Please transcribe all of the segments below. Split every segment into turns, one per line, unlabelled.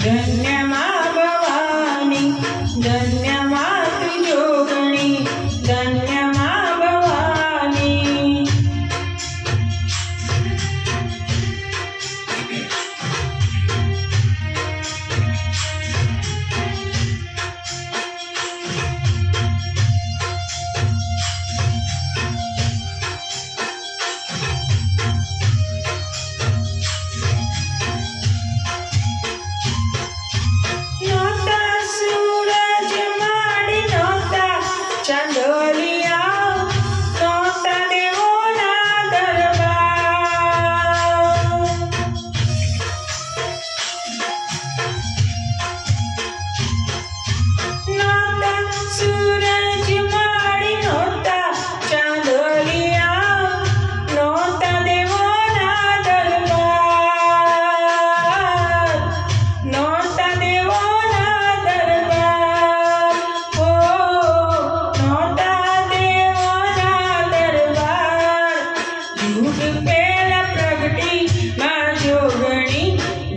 धन्य मा भवानी, धन्य मात जोगणी, धन्य मा भवानी।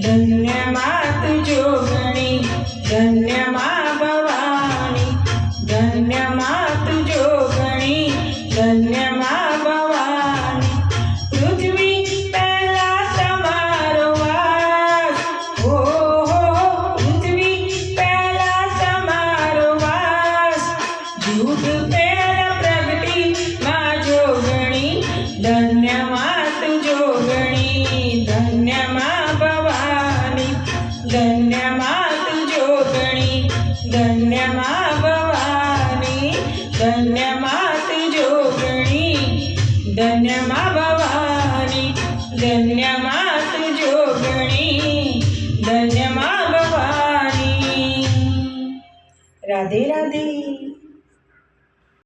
धन्य मात जोगणी, धन्य मा भवानी, धन्य मात जोगणी, धन्य मा भवानी। पृथ्वी पहला तमारो वास, हो पृथ्वी पहला तमारो वास। झूठ पहला प्रगटी मा जोगणी, धन्य मात जोगणी, धन्य मा धन्य मात जोगणी, धन्य मा भवानी, धन्य मात जोगणी, धन्य मा भवानी, धन्य मात जोगणी, धन्य मा भवानी। राधे राधे।